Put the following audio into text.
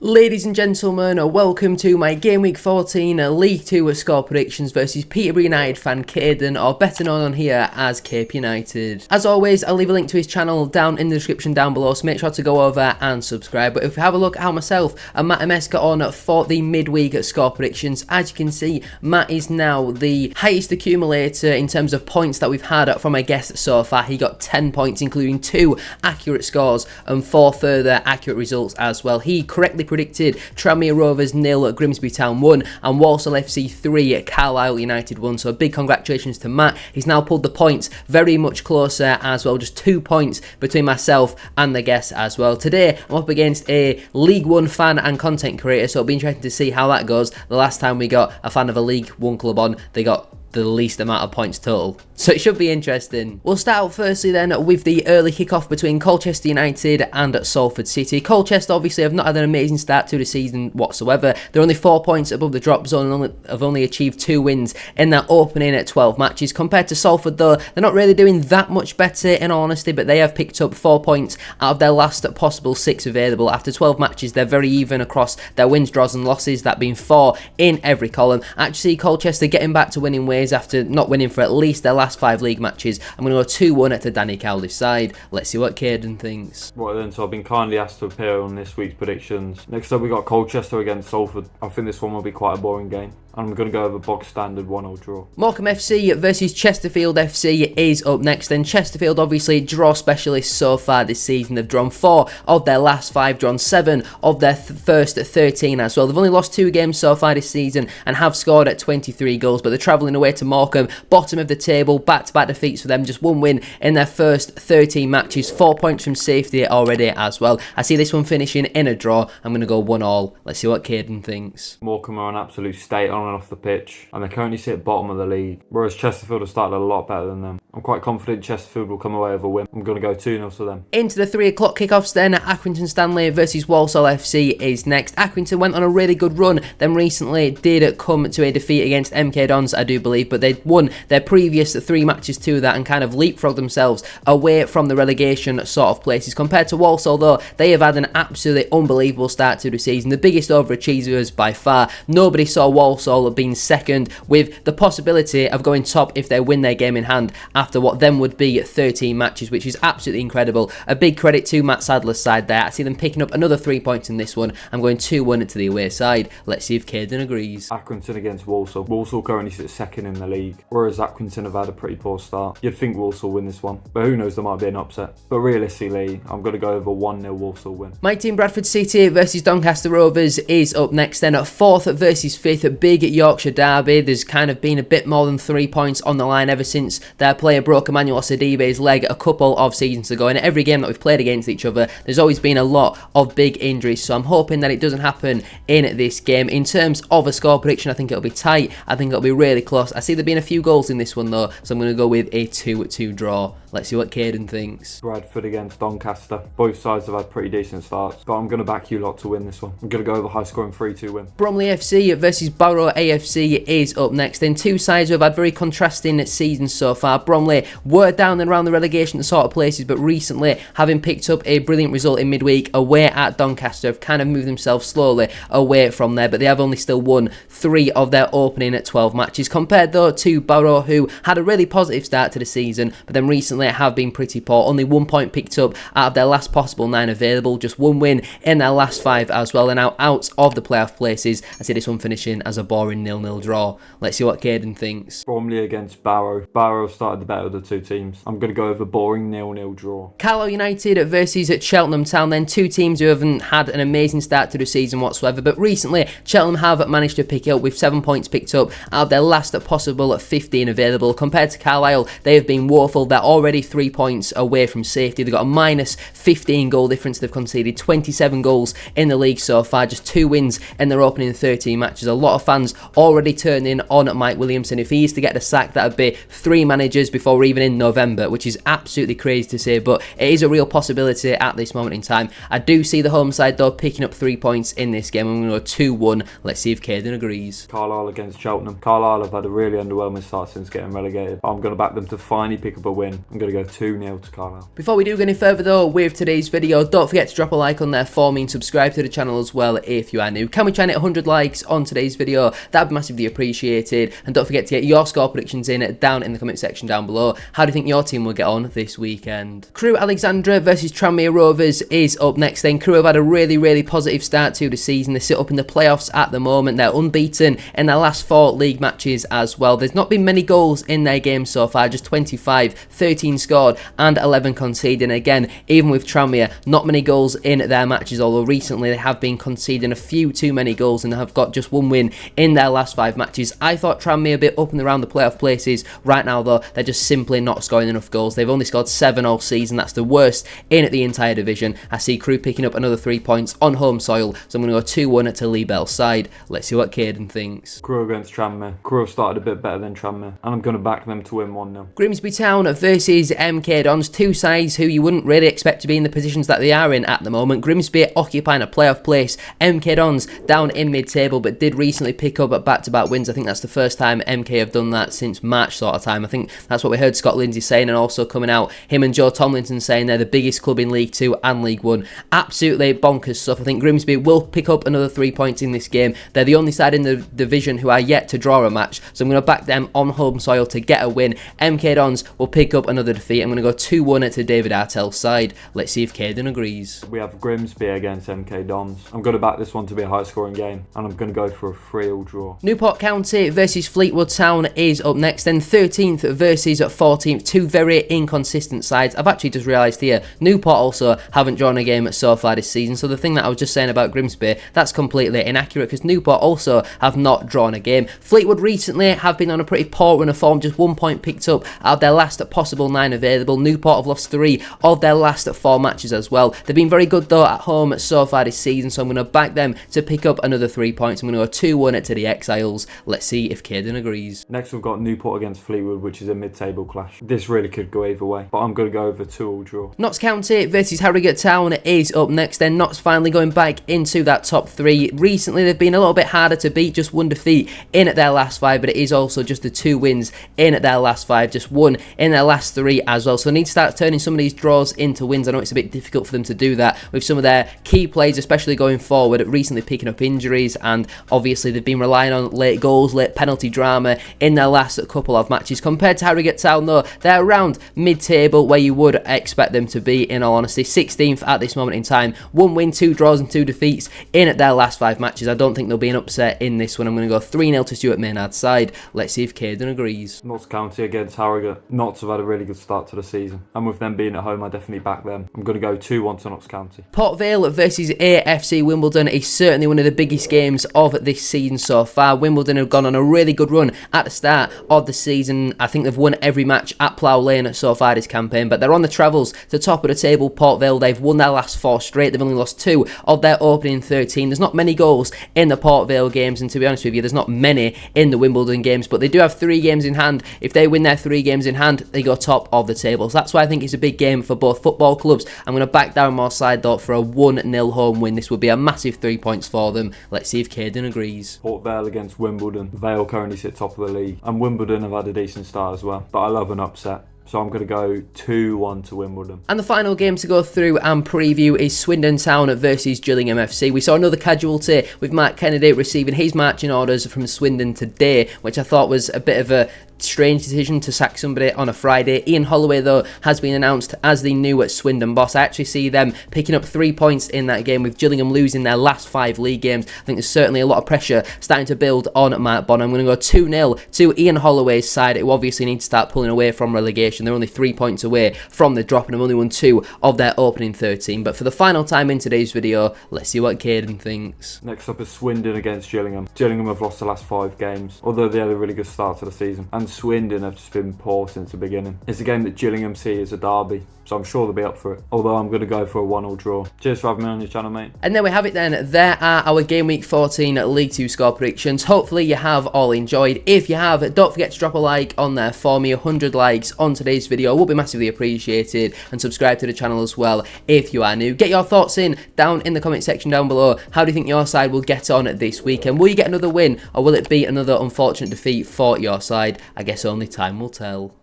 Ladies and gentlemen, welcome to my Game Week 14 League 2 score predictions versus Peterborough United fan Caiden, or better known on here as Cape United. As always, I'll leave a link to his channel down in the description down below, so make sure to go over and subscribe. But if we have a look at how myself and Matt MS got on for the midweek score predictions, as you can see, Matt is now the highest accumulator in terms of points that we've had from a guest so far. He got 10 points, including 2 accurate scores and 4 further accurate results as well. He correctly predicted Tranmere Rovers 0, Grimsby Town 1, and Walsall FC 3, Carlisle United 1. So a big congratulations to Matt. He's now pulled the points very much closer as well, just 2 points between myself and the guest as well. Today I'm up against a League 1 fan and content creator, so it'll be interesting to see how that goes. The last time we got a fan of a League 1 club on, they got the least amount of points total, so it should be interesting. We'll start out firstly then with the early kickoff between Colchester United and Salford City. Colchester obviously have not had an amazing start to the season whatsoever. They're only 4 points above the drop zone and have only achieved 2 wins in their opening at 12 matches. Compared to Salford though, they're not really doing that much better in all honesty, but they have picked up 4 points out of their last possible 6 available. After 12 matches, they're very even across their wins, draws and losses, that being 4 in every column. Actually, Colchester getting back to winning ways after not winning for at least their last 5 league matches. I'm going to go 2-1 to Danny Cowley's side. Let's see what Caiden thinks. Right then, so I've been kindly asked to appear on this week's predictions. Next up we got Colchester against Salford. I think this one will be quite a boring game. I'm going to go over box standard 1-0 draw. Morecambe FC versus Chesterfield FC is up next. And Chesterfield obviously draw specialists so far this season. They've drawn 4 of their last 5, drawn 7 of their first 13 as well. They've only lost 2 games so far this season and have scored at 23 goals, but they're travelling away to Morecambe, bottom of the table, back-to-back defeats for them, just 1 win in their first 13 matches, 4 points from safety already as well. I see this one finishing in a draw. I'm going to go 1-1. Let's see what Caiden thinks. Morecambe are an absolute state on and off the pitch, and they currently sit bottom of the league, whereas Chesterfield have started a lot better than them. I'm quite confident Chesterfield will come away with a win. I'm going to go 2-0 to them. Into the 3 o'clock kickoffs then, Accrington Stanley versus Walsall FC is next. Accrington went on a really good run, then recently did come to a defeat against MK Dons, I do believe, but they won their previous 3 matches to that and kind of leapfrogged themselves away from the relegation sort of places. Compared to Walsall though, they have had an absolutely unbelievable start to the season, the biggest overachievers by far. Nobody saw Walsall being second, with the possibility of going top if they win their game in hand after what then would be 13 matches, which is absolutely incredible. A big credit to Matt Sadler's side there. I see them picking up another 3 points in this one. I'm going 2-1 to the away side. Let's see if Caiden agrees. Accrington against Walsall. Walsall currently sits second in the league, whereas Accrington have had a pretty poor start. You'd think Walsall win this one, but who knows, there might be an upset. But realistically, I'm going to go over 1-0 Walsall win. My team Bradford City versus Doncaster Rovers is up next then. At 4th versus 5th, big Yorkshire derby. There's kind of been a bit more than 3 points on the line ever since their player broke Emmanuel Sidibe's leg a couple of seasons ago. In every game that we've played against each other, there's always been a lot of big injuries, so I'm hoping that it doesn't happen in this game. In terms of a score prediction, I think it'll be tight. I think it'll be really close. I see there being a few goals in this one though, so I'm going to go with a 2-2 draw. Let's see what Caiden thinks. Bradford against Doncaster. Both sides have had pretty decent starts, but I'm going to back you lot to win this one. I'm going to go over high scoring 3-2 win. Bromley FC versus Barrow AFC is up next. Then 2 sides who have had very contrasting seasons so far. Bromley were down and around the relegation sort of places, but recently, having picked up a brilliant result in midweek away at Doncaster, have kind of moved themselves slowly away from there, but they have only still won 3 of their opening at 12 matches. Compared though to Barrow, who had a really positive start to the season, but then recently have been pretty poor. Only 1 point picked up out of their last possible 9 available, just 1 win in their last 5 as well, and now out of the playoff places. I see this one finishing as a boring 0-0 draw. Let's see what Caiden thinks. Bromley against Barrow. Barrow started the better of the 2 teams. I'm going to go over boring 0-0 draw. Carlisle United versus Cheltenham Town then. 2 teams who haven't had an amazing start to the season whatsoever, but recently Cheltenham have managed to pick it up with 7 points picked up out of their last possible 15 available. Compared to Carlisle, they have been woeful. They're already 3 points away from safety. They've got a minus 15 goal difference. They've conceded 27 goals in the league so far, just 2 wins in their opening 13 matches. A lot of fans already turning on Mike Williamson. If he is to get the sack, that would be 3 managers before we're even in November, which is absolutely crazy to say, but it is a real possibility at this moment in time. I do see the home side though picking up 3 points in this game. I'm going to go 2-1. Let's see if Caiden agrees. Carlisle against Cheltenham. Carlisle have had a really underwhelming start since getting relegated. I'm going to back them to finally pick up a win. I'm going going to go 2-0 to Carlisle. Before we do go any further though with today's video, don't forget to drop a like on there for me and subscribe to the channel as well if you are new. Can we try and hit 100 likes on today's video? That'd be massively appreciated. And don't forget to get your score predictions in down in the comment section down below. How do you think your team will get on this weekend? Crewe Alexandra versus Tranmere Rovers is up next then. Crewe have had a really positive start to the season. They sit up in the playoffs at the moment. They're unbeaten in their last 4 league matches as well. There's not been many goals in their games so far, just 25, 13 scored and 11 conceding. Again, even with Tranmere, not many goals in their matches, although recently they have been conceding a few too many goals and have got just 1 win in their last 5 matches. I thought Tranmere a bit up and around the playoff places. Right now though, they're just simply not scoring enough goals. They've only scored 7 all season. That's the worst in the entire division. I see Crewe picking up another 3 points on home soil, so I'm going to go 2-1 to Lee Bell's side. Let's see what Caiden thinks. Crewe against Tranmere. Crewe have started a bit better than Tranmere, and I'm going to back them to win 1-0. Grimsby Town versus MK Dons, 2 sides who you wouldn't really expect to be in the positions that they are in at the moment. Grimsby occupying a playoff place, MK Dons down in mid-table, but did recently pick up back-to-back wins. I think that's the first time MK have done that since March sort of time. I think that's what we heard Scott Lindsay saying, and also coming out, him and Joe Tomlinson saying they're the biggest club in League 2 and League 1. Absolutely bonkers stuff. I think Grimsby will pick up another 3 points in this game. They're the only side in the division who are yet to draw a match, so I'm going to back them on home soil to get a win. MK Dons will pick up another defeat. I'm going to go 2-1 to David Artell's side. Let's see if Caiden agrees. We have Grimsby against MK Dons. I'm going to back this one to be a high-scoring game, and I'm going to go for a 3-3 draw. Newport County versus Fleetwood Town is up next, then 13th versus 14th. 2 very inconsistent sides. I've actually just realised here, Newport also haven't drawn a game so far this season, so the thing that I was just saying about Grimsby, that's completely inaccurate, because Newport also have not drawn a game. Fleetwood recently have been on a pretty poor run of form, just 1 point picked up out of their last possible 9 available. Newport have lost 3 of their last 4 matches as well. They've been very good though at home so far this season, so I'm going to back them to pick up another 3 points. I'm going to go 2-1 to the Exiles. Let's see if Caiden agrees. Next we've got Newport against Fleetwood, which is a mid-table clash. This really could go either way, but I'm going to go over 2-2 draw. Notts County versus Harrogate Town is up next then. Notts finally going back into that top 3. Recently they've been a little bit harder to beat, just 1 defeat in their last 5, but it is also just the 2 wins in their last 5, just 1 in their last 3 as well. So they need to start turning some of these draws into wins. I know it's a bit difficult for them to do that with some of their key players, especially going forward, recently picking up injuries, and obviously they've been relying on late goals, late penalty drama in their last couple of matches. Compared to Harrogate Town though, they're around mid-table where you would expect them to be, in all honesty. 16th at this moment in time, 1 win, 2 draws and 2 defeats in their last 5 matches. I don't think there'll be an upset in this one. I'm going to go 3-0 to Stuart Maynard's side. Let's see if Caiden agrees. Notts County against Harrogate. Notts have had a really good start to the season, and with them being at home, I definitely back them. I'm going to go 2-1 to Notts County. Port Vale versus AFC Wimbledon is certainly one of the biggest games of this season so far. Wimbledon have gone on a really good run at the start of the season. I think they've won every match at Plough Lane so far this campaign, but they're on the travels to top of the table. Port Vale, they've won their last 4 straight. They've only lost 2 of their opening 13. There's not many goals in the Port Vale games, and to be honest with you, there's not many in the Wimbledon games, but they do have 3 games in hand. If they win their 3 games in hand, they go top of the table. So that's why I think it's a big game for both football clubs. I'm going to back Darrenmore's side though for a 1-0 home win. This would be a massive 3 points for them. Let's see if Caiden agrees. Port Vale against Wimbledon. Vale currently sit top of the league, and Wimbledon have had a decent start as well, but I love an upset. So I'm going to go 2-1 to Wimbledon. And the final game to go through and preview is Swindon Town versus Gillingham FC. We saw another casualty with Mark Kennedy receiving his marching orders from Swindon today, which I thought was a bit of a strange decision to sack somebody on a Friday. Ian Holloway though has been announced as the new Swindon boss. I actually see them picking up 3 points in that game, with Gillingham losing their last 5 league games. I think there's certainly a lot of pressure starting to build on Mark Bonner. I'm going to go 2-0 to Ian Holloway's side. It will obviously need to start pulling away from relegation. They're only 3 points away from the drop and have only won 2 of their opening 13. But for the final time in today's video, let's see what Caiden thinks. Next up is Swindon against Gillingham. Gillingham have lost the last 5 games, although they had a really good start to the season, and Swindon have just been poor since the beginning. It's a game that Gillingham see as a derby, so I'm sure they'll be up for it, although I'm going to go for a 1-1 draw. Cheers for having me on your channel, mate. And there we have it then. There are our Game Week 14 League 2 score predictions. Hopefully you have all enjoyed. If you have, don't forget to drop a like on there for me. 100 likes on today's video will be massively appreciated, and subscribe to the channel as well if you are new. Get your thoughts in down in the comment section down below. How do you think your side will get on this weekend? Will you get another win, or will it be another unfortunate defeat for your side? I guess only time will tell.